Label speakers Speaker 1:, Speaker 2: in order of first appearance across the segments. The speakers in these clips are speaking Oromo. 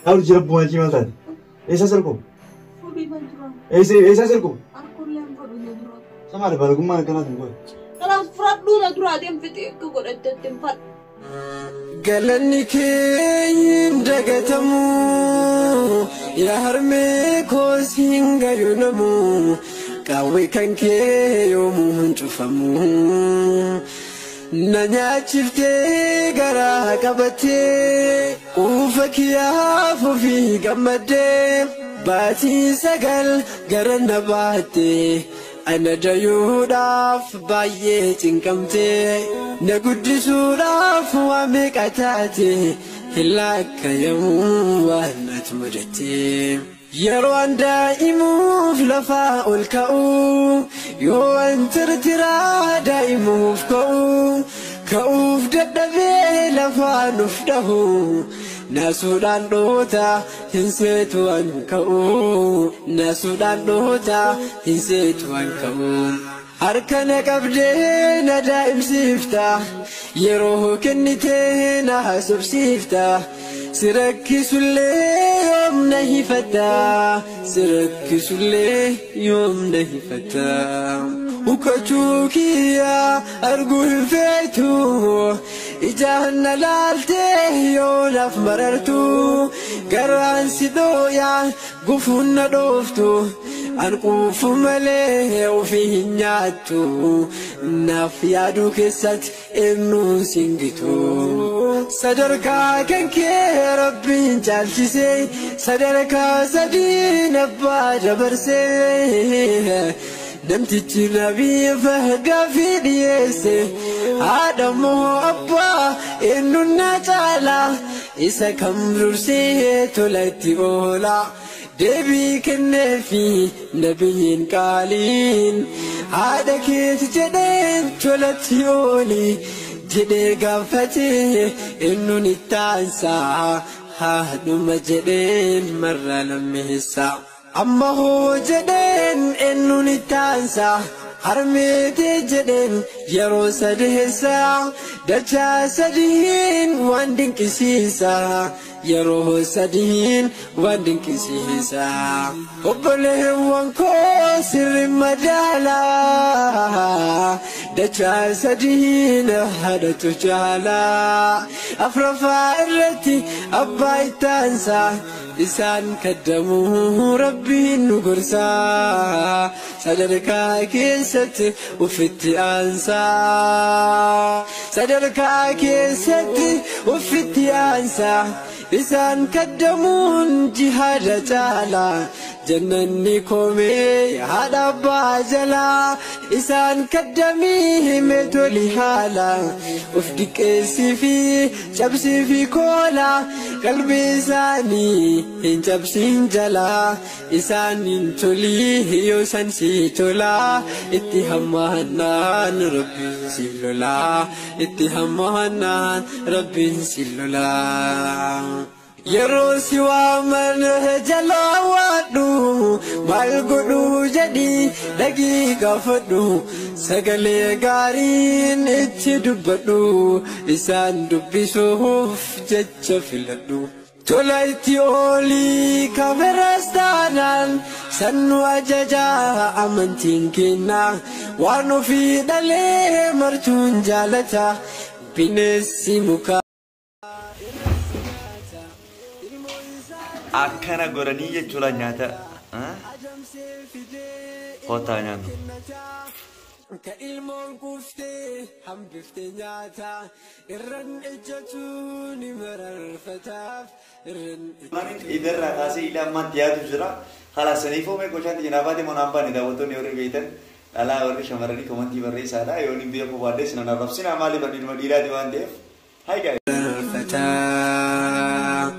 Speaker 1: حاول تجرب ما تجي مثلا إيش أسركم
Speaker 2: فبي بنترا
Speaker 1: إيش أسركم
Speaker 2: أنا كل يوم فبي ندرا
Speaker 1: سمع بالكم ما كانت نقول
Speaker 2: خلاص فرد دونا درا ديم فتي كقول أنت فد
Speaker 3: قالني كين دقتمو يا هرمي كوسين قيونمو كاوي كان كي يوم تفهمو نانيا شفتي غرا قبتي وفك يا فوفي قمدي باتي سقل غرنا باتي أنا جيوداف بايت إنكمتي نقدسوداف ومكتاتي هلاك يوم وأنا تمرتي يروان دائمو فلفاء الكأو يوان ترترا دائمو فكأو كأوف ددبي لفا نفده ناسودان دوتا هنسيتو أنكأو ناسودان دوتا هنسيتو أنكأو هركنا قبدينا دائم سيفتا يروه كنتينا حسب سيفتا سركي سلي يوم نهي فتا سركي سلي يوم نهي فتا وكتوكيا أرجو فيتو إجاهنا لالتي يونف مررتو قران سيدويا قفونا دوفتو أنقوف مليه وفيه نياتو نافيادو كسات إنو سنجتو صدركا كنكي ربي انجالتسي صدركا سدين أبا جبرسي نمتي نبي فهقا في ديسي آدمو أبا إنو نتالا إسا كمرسي تولتي أولا دبي كنفي نبيين قالين هذا كيت جدين تولتي أولي جدي قفتي إنو نتانسا هادو مجدين مرة لمهسا أما هو جدين إنو نتانسا حرميتي جدين يرو سدهسا دجا سدهين واندين كسيسا يروه سدين واندين كسيسا قبله وانكو سر مجالا دجا سدين هذا تجالا أفرفا إرتي أباي تانسا إسان كدمو ربي نقرسا صدركا كيست وفتي أنسا صدركا كيست وفتي أنسا إسان كدمون جهاد تعالى جنني كومي هذا باجلا إسان كدمي متولي حالا وفدك سيفي شبسي في كولا قلبي ساني إن شبسين جلا إسان انتولي يوسان سيتولا اتهمهنان ربي سيلولا اتهمهنان ربي سيلولا يروسي ومن جلا وادو مالغدو جدي دقيقة فدو سقلي غارين اتدبدو إسان دبي سوف جج فلدو تولايتي أولي كافرستانان سنو أججا أمنتين كنا وانو في دالي مرتون جالتا بنسي مكا
Speaker 4: akkana godhanii jechuudha nyaata hotaa nyaannu.
Speaker 3: كإلمون كفتي هم بفتي نياتا إرن إجتوني مرر فتاف إرن
Speaker 4: إذا رأسي إلى ما تياتو جرا خلاص نيفو مي كوشان جناباتي منامبا نداوتو نيوري بيتن ألا وري شمرني كومنتي بري سادا يوني بيا كوبادة سنانا رفسنا مالي بردين مديرا ديوان ديف هاي جاي
Speaker 3: فتاف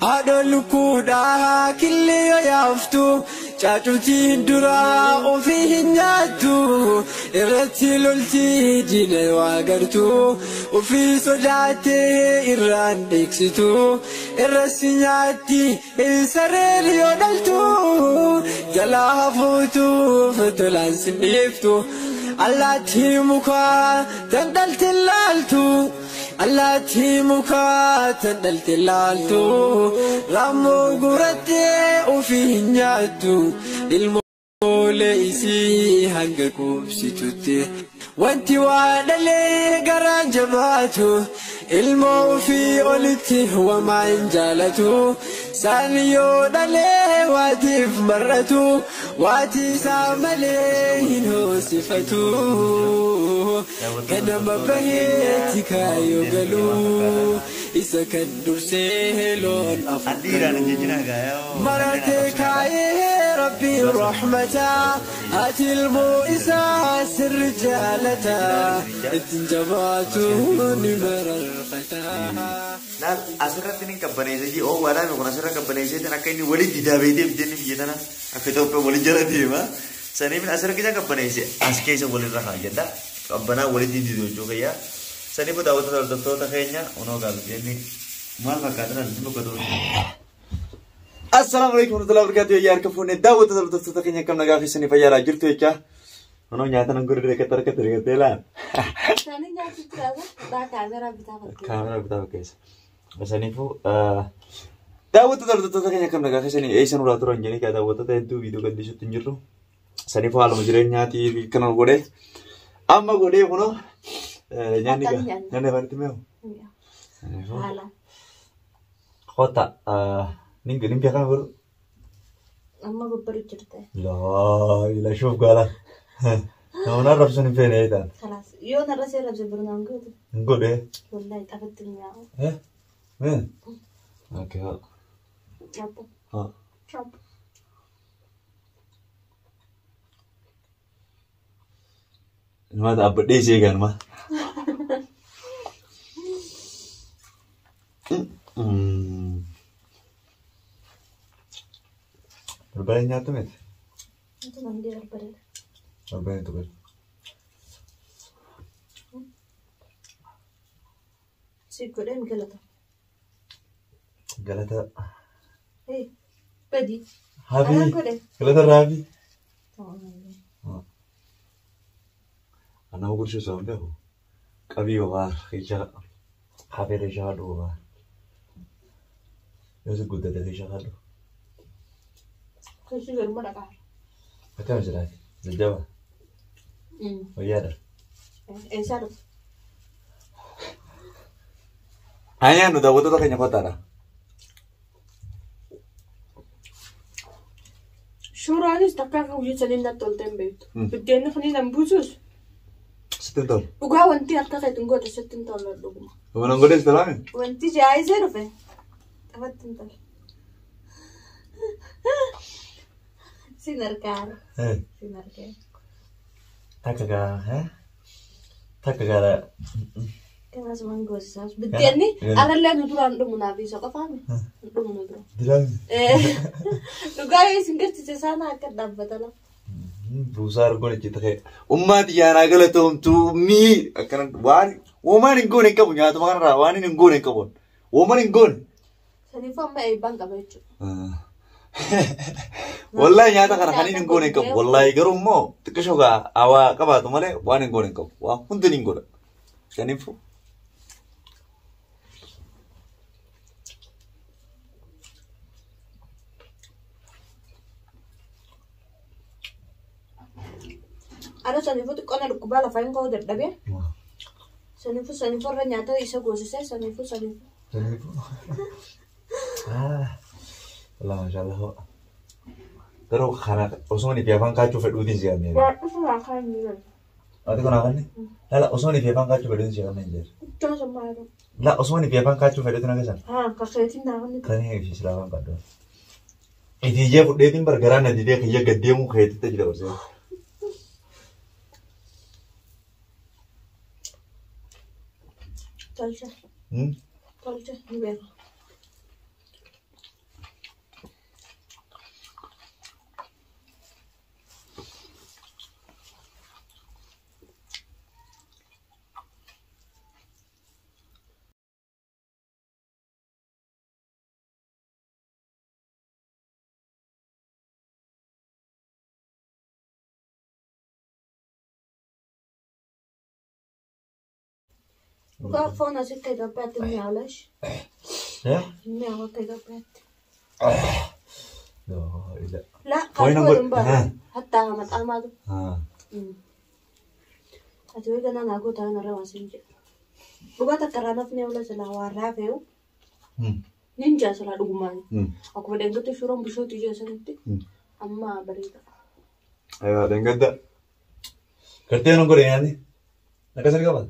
Speaker 3: أدل كودا كلي يافتو جاتوتي درا وفيه نياتو إرتيلولتي جيني واغرتو وفي صداتي إران ديكسيتو إرسينياتي إنسرير يودلتو جلا فوتو فتلان سنيفتو allaattii mukaa tan dhalte laaltu allaattii mukaa tan dhalte laaltu raammoo gurattee ofii hin nyaattu ilmoolee isii hanga quubsitutti wanti waa dhalee garaan jabaatu ilmoo ofii olitti wamaa hin jaalatu saani yoo dhalee waatiif marratu waati isaa malee hin hoosifatu ganama baheetti kaayoo galuu isa kan dursee loon afur maratee kaayee rabbiin rahmataa ati ilmoo isaa sirri jaalataa ittiin jabaatu ni mararfataa.
Speaker 4: Laal asirratti ni qabbaneessa jee oo waadaan kun asirra qabbaneesseetiin akka inni walitti daabeeteef jenne biyya tana akka Itoophiyaa waliin jala deema. Saniif asirra keessa qabbaneesse as keessa walirra haa jedha. Qabbanaa walitti diidoo joogaa. Saniif daawwattoota hordoftoota keenya onoo gaafa jenni maal fakkaatan as bakka ta'u. Assalaamu alaikum warahmatullahi wabarakatuh. Yaa harka fuunee daawwattoota hordoftoota keenya akkam nagaa keessanii fayyaa jirtu jecha. Onoo nyaata nan gurguree akka tarkatti argattee laal. Kaamera bitaa fakkeessa. Saniifuu daawwattoota hordoftoota keenya akkam nagaa keessanii eessan uraa turan jenii kaa daawwattoota hedduu viidiyoo gaddisuutti hin jirru. Saniifuu haaluma jireenyaatii kana godhee amma godhee kunoo nyaanni afaanitti mee'u. Hota nin beekan godhu.
Speaker 2: Amma gubbaru jirte.
Speaker 4: Ila shuuf gaala. Namoonni arrabsan hin feene ta'an.
Speaker 2: Kalaas yoo narrasee rabse birnaan goote.
Speaker 4: Hin godhee.
Speaker 2: Wallahi xafatti hin yaa'u.
Speaker 4: Mee? Okay.
Speaker 2: Chapo.
Speaker 4: Ha.
Speaker 2: Chapo.
Speaker 4: Nama dhaabbadhee ishee ganuma. Barbaadeen nyaattu miti?
Speaker 2: Itu mandi barbaadeen.
Speaker 4: Barbaadeen tu gadi.
Speaker 2: Si godheen galata.
Speaker 4: Galata.
Speaker 2: Badi.
Speaker 4: Habi.
Speaker 2: Anaan godhe.
Speaker 4: Galata raabi.
Speaker 2: Ta'uu
Speaker 4: Anaa gurshuu isaa hundaa'u qabii obaar ija hafeera ishee haadhu obaar. Yoo si guddate ishee haadhu.
Speaker 2: Kasi garuma dhaqaa.
Speaker 4: Akkam jiraati? Jajjaba. Wayyaadha.
Speaker 2: Eessaa dhufu?
Speaker 4: Ayaan nu daawwattoota keenya kottaadha.
Speaker 2: Suuraanis takkaa kan hojjetanii natti tolteen beektu. Biddeenni kan hin buusus.
Speaker 4: Sittin tolu.
Speaker 2: Dhugaa wanti akka keetiin goote sittin tola dhuguma.
Speaker 4: Waan an godhees talaame?
Speaker 2: Wanti jaayisee dhufe. Taphatti hin tola. Sin argaara. Sin argaara.
Speaker 4: Takka gaara.
Speaker 2: Kanas mangoosaas. Biddeenni alallee nu duraan dhumu naaf isa qofaame. Dhumu nu dura.
Speaker 4: Dilaami.
Speaker 2: Dhugaa yoo isin garsiise sana akka dhaabbatala.
Speaker 4: Buusaa argoon ejjeta ka'e. Ummaati yaanaa galatoomtuu mii akkana waan uumaan hin goone hin qabu nyaatuma kanarraa waan hin goone hin qabu. Uumaan hin goone.
Speaker 2: Saniifuu amma eebbaan qaba jechuudha.
Speaker 4: Wallahi nyaata kana kan hin goone hin qabu. Wallahi garuu immoo xiqqishoo hawaa qabaatu malee waan hin goone hin qabu. Waan hundi hin godha. Saniifuu.
Speaker 2: Ada saniifuu xiqqoona dhukkubaa lafaa hin ka'uu dadhabee. Saniifuu irra nyaata isa goosisee saniifuu.
Speaker 4: Wallah maashaallah. Garuu kana osoo inni fi afaan kaachuu fedhuutiin si kanneen.
Speaker 2: Waaqni waa kan hin jiran.
Speaker 4: Ati kun afaan lala osoo inni fi afaan kaachuu fedhuutiin si kanneen jira.
Speaker 2: Ittoo sammaa yeroo.
Speaker 4: La osoo inni fi afaan kaachuu fedhuutiin agarsiisan.
Speaker 2: Kakkeetiin naafni.
Speaker 4: Kan hin eegsisu afaan kadhu. Itiijee fudheetiin bargaraan na didee kiyya gaddeemuu keetitti jira barsiisa.
Speaker 2: Tolcha. Ni beeka. وقفونا سكة دبات المعلش
Speaker 1: إيه؟
Speaker 2: المعوى كده بات
Speaker 1: لا
Speaker 2: لا
Speaker 1: وين
Speaker 2: قال
Speaker 1: نقول؟
Speaker 2: بقى
Speaker 1: ها.
Speaker 2: حتى عمد أمادو
Speaker 1: ها
Speaker 2: أتوي أنا نقول أنا روا سنجي بقى تكرر نفني ولا سلا ورافيو نينجا سلا دومان أكو بدين كتير شورم بشو تيجي سنتي أما بريدة
Speaker 1: أيوة دين كده كرتين نقول يعني نكسر كمان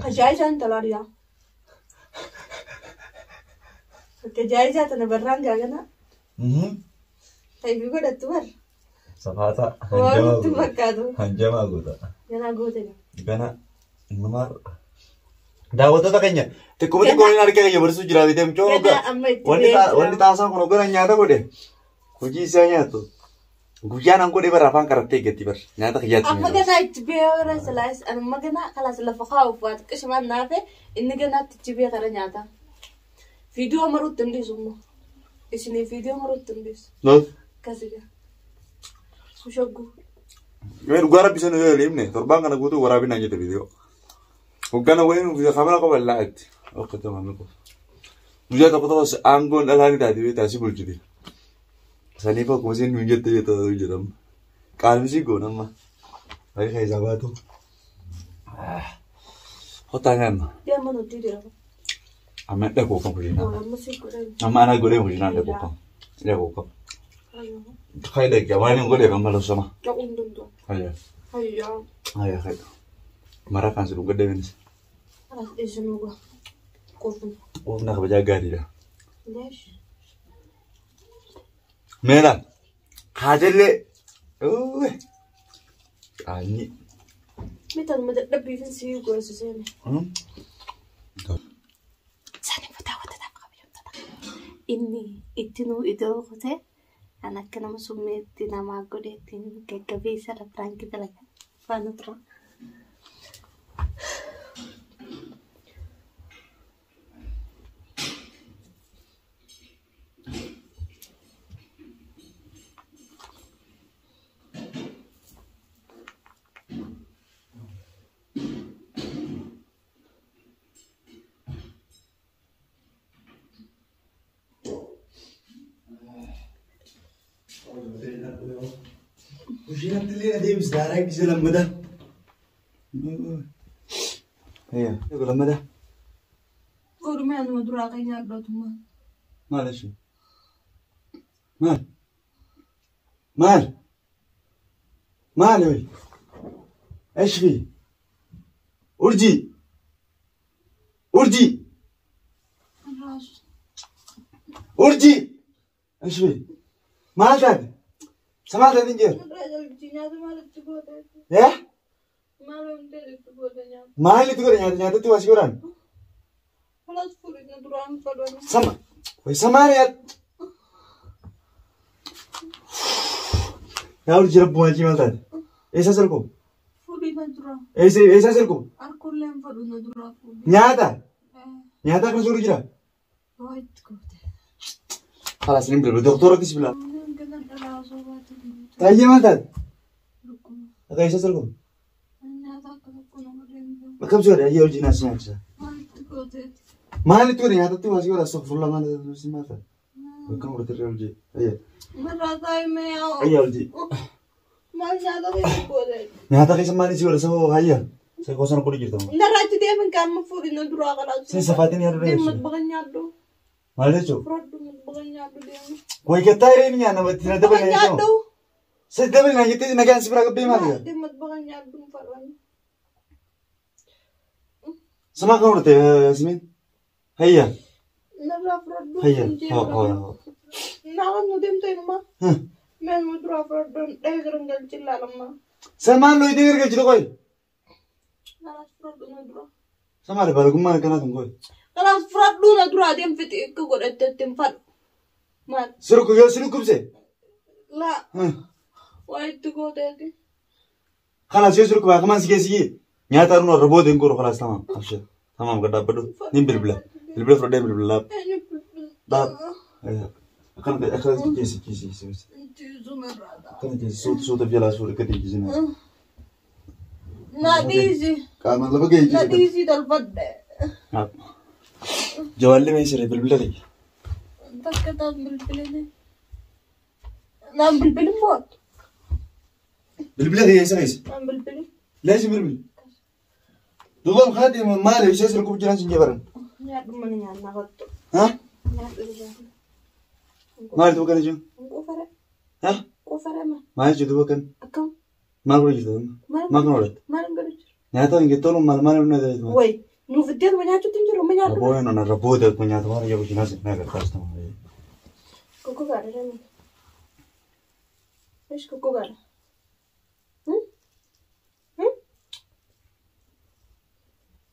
Speaker 2: كجايزة أنت لاريا كجايزة أنا بران جانا طيب يقول التمر
Speaker 1: سفاتا
Speaker 2: هو التمر كادو
Speaker 1: هنجما قوتا
Speaker 2: أنا قلت
Speaker 1: Gana nomar daawwattoota keenya xiqquma xiqqoo hin argaa keenya barsiisuu jira bitee mucoo wanti taasisan kun gara nyaata godhe hojii isaa nyaatu guyyaan an godhe bara afaan qarattee eeggatti bara nyaata kiyyaatti
Speaker 2: amma ganaa itti bee wara salaas amma ganaa kalaas lafa kaa'uuf waati qishimaan naafe inni ganaatti itti bee kara nyaata viidiyoo maruutti hundeessu immoo isinii viidiyoo maruutti hundeessu akkasiga kushoggu
Speaker 1: dhugaa rabbisan yoo leemne torbaan kana guutuu waraabinaan jette viidiyoo hoggana wayin kamera qofa laa'etti okkata mamni qofa guyyaa tokko tokkos aangoon dhalaa ni taate taasii bulchite saniif akkuma isheen nuyi jette jettu jedhamu qaalmisii goon amma baay'ee keessaa baatu hotaa nyaanna
Speaker 2: deema nuti dira
Speaker 1: amma dhaqoo kan kushina
Speaker 2: amma si godhan
Speaker 1: amma ana godhee kushina dhaqoo kan Kaya dek, yang mana yang gue dek kamu sama?
Speaker 2: Aku untung.
Speaker 1: Ayah.
Speaker 2: Ayah.
Speaker 1: Ayah kaya. Marah kan suruh gede ini.
Speaker 2: Alas izin gua. Kofun.
Speaker 1: Oh, nak berjaga dia.
Speaker 2: Lesh.
Speaker 1: Mela. Hajar le. Ani.
Speaker 2: Metal mada lebih fancy gua sesini. Sani putawa tetap kabel tetap. Ini itu kote. Anak kena masuk di nama aku deh, kayak kebisa lah perang kita lagi, panutra.
Speaker 1: Kushina tili dia bisa darah bisa lembaga. Iya, itu lembaga.
Speaker 2: Kau rumah yang madura kayaknya ada tuh mah.
Speaker 1: Mana sih? Mal, wih. إيش في؟ أرجي. إيش في؟ ما هذا؟ سمعت هذا الجير؟ يا؟ ما اللي تقول يعني تبغى سكوران؟
Speaker 2: خلاص فورينا درام فلونا.
Speaker 1: سمع. ويسمع يا. يا أرجي ربنا كي مالتاد. إيش أسألكم؟
Speaker 2: فورينا درام.
Speaker 1: إيش أسألكم؟
Speaker 2: أركولهم فلونا درام.
Speaker 1: نياتا كن سوري جرا.
Speaker 2: وايد كوته.
Speaker 1: خلاص نمبر الدكتور كيس بلا. تايجي مالتاد. هذا إيش أسألكم؟ كم سوري أيه أرجي ناس ناس. ما اللي تقولي هذا تبغى سكورا استغفر الله ما هذا مالتاد. كم رتر أرجي أيه. أيه أرجي. Nyata kayak sama sih udah sama ayah. Saya kosan aku dikit dong.
Speaker 2: Ntar aja dia mengkamu furina dua kalau.
Speaker 1: Saya sefatin ya dulu.
Speaker 2: Dia mat baganyado.
Speaker 1: Malah cu.
Speaker 2: Produk baganyado dia.
Speaker 1: Kau kita ini nya nama tidak ada banyak itu. Saya tidak banyak itu naga seberapa bima dia.
Speaker 2: Dia mat baganyado faran.
Speaker 1: Sama kau udah Simin. Ayah.
Speaker 2: Nara produk.
Speaker 1: Ayah. Oh.
Speaker 2: Nakan nudim tuh mah. Men mudra produk gerenggal cila lama.
Speaker 1: Sama lu itu gerenggal cila koi.
Speaker 2: Naras produk mudra.
Speaker 1: Sama ada baru kemana kena tunggu.
Speaker 2: Naras produk mudra dia fit ikut godet tempat. Mat.
Speaker 1: Suruh kau sih.
Speaker 2: La. Wah itu godet.
Speaker 1: Kalau saya suruh kau kemana sih? Nyata orang robot yang kau kalau sama. Absyir. Sama kita dapat tu. Ni berbela produk berbela. Dap. Ayah. Akan kisi. Kan kisi suatu biasa suruh ketik di sini.
Speaker 2: Nadisi.
Speaker 1: Kaman laba gay.
Speaker 2: Nadisi dalfadde.
Speaker 1: Jawalli me sire bilbila kay.
Speaker 2: Takka tan bilbilene. Nam bilbilin mo.
Speaker 1: Bilbila kay isa.
Speaker 2: Nam bilbilin.
Speaker 1: ليش بالبل؟ دوغم خادي مالي وش يسرق بجنان سنجبرن؟
Speaker 2: Ya dumani ya nagatto.
Speaker 1: ها؟
Speaker 2: Ya duja.
Speaker 1: مالي دوغن جن؟
Speaker 2: Kufare.
Speaker 1: ها؟
Speaker 2: Kufare ma.
Speaker 1: ما يجي دوغن؟
Speaker 2: Akam.
Speaker 1: ما أقول جدهم. ما كنولد.
Speaker 2: Malam galuj.
Speaker 1: نهاية إنك تقولون مال ولا ده.
Speaker 2: Woi, nu videl banyak tinjuru banyak.
Speaker 1: أبوي أنا ربوده كنيا تمارا يبغى جنان سنة كاستم.
Speaker 2: Kuku gara rami. Ish kuku gara.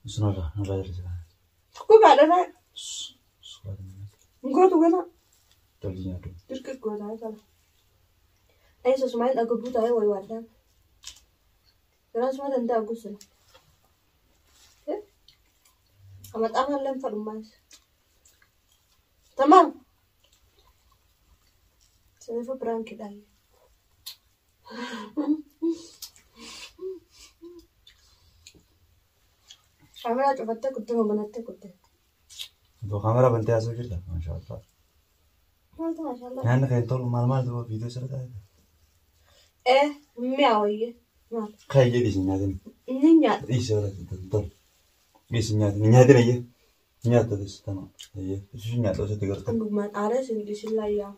Speaker 1: سنورا نرى رجلا.
Speaker 2: Kuku gara rami. Enggak tuh kan?
Speaker 1: تلجينا تو.
Speaker 2: Terus ke gua tanya kalau. Sesuai aku buta ya woi wadah. Karena semua tante aku sih. Amat aman lem farmas. Tamam. Saya mau perang kita. Kamera coba teh kutu mau benar teh kutu.
Speaker 1: तो कैमरा बनते हैं ऐसे करता माशाल्लाह
Speaker 2: माशाल्लाह
Speaker 1: ध्यान रखें तो माल तो वीडियो चल रहा है
Speaker 2: म्याओ ये
Speaker 1: खाई ये दिस न्यादन
Speaker 2: निन्या
Speaker 1: दिस वाला तो दिस न्यादन ये न्यादन दिस तमाम ये شو न्यादन से تقدر
Speaker 2: عندك ما عارف إن دي شيء لا يا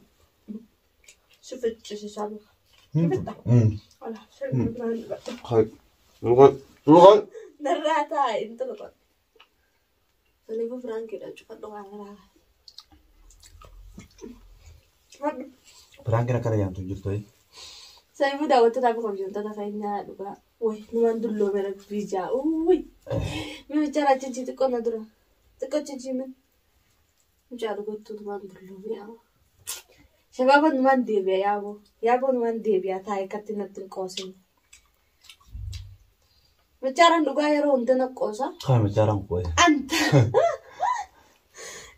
Speaker 2: شفت شيء سابق ولا شيء
Speaker 1: خاي لغة
Speaker 2: نراتا أنت لغة Sani po Frank kita cepat doang lah.
Speaker 1: Frank nak kerja yang tujuh tu.
Speaker 2: Saya pun dah waktu tapi kalau jonta tak kayaknya lupa. Woi, nuan dulu merek bija. Woi, mimi cara cici tu kau nadura. Tekak cici men. Cara kau tu nuan dulu ya. Siapa pun nuan dia ya bu. Ya pun nuan dia thai katin natin kosin. Bicara lugar yang untuk nak kosa?
Speaker 1: Kau bicara apa ya?
Speaker 2: Anta.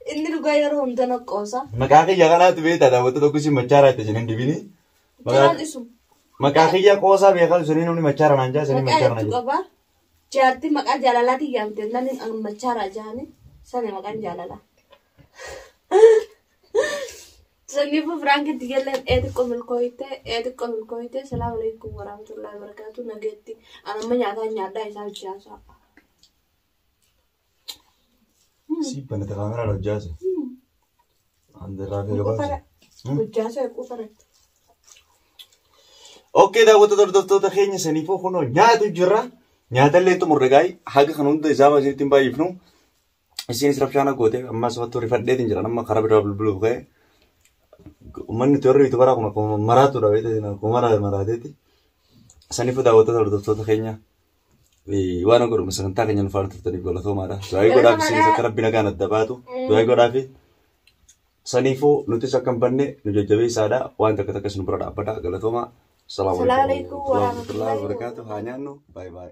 Speaker 2: Ini lugar yang untuk nak kosa?
Speaker 1: Makanya jangan ada beda, dah waktu tu kusi bicara itu jenis di sini.
Speaker 2: Jangan isu.
Speaker 1: Makanya kosa biarkan sini nuni bicara nanja, sini bicara nanja.
Speaker 2: Makanya apa? Jadi makanya jalan lagi yang tentang ini ang bicara aja nih. Sana makanya jalan lah. Seni bu Frank dia lihat edit komel koite. Assalamualaikum warahmatullahi wabarakatuh. Nageti, anak nyada isa jasa.
Speaker 1: Si penata kamera lo jasa. Andar rapi lo
Speaker 2: Para, jasa aku para.
Speaker 1: Oke, dah waktu tu kayaknya seni po kono nyata jurah, nyata le tu murdegai, haga kanun tu zaman sini timba ifnu. Sini serap cana kote, amma suatu rifat dia tinjara, amma kharab bulu kayak. मन तेरे इतना बड़ा को मरा तो रहे थे ना को मरा देती सनी पता होता था तो कहीं ये वाना करो مثلا تاكل ينفرط تاني ولا ثو مرة سواء يقول أبي سيني سكر بينا كانت دباتو سواء يقول أبي سني فو نوتيس أكمل بني نجوجبي سادا وان تكتك سنبرد أبدا قال ثو ما السلام عليكم ورحمة الله وبركاته هانيانو باي باي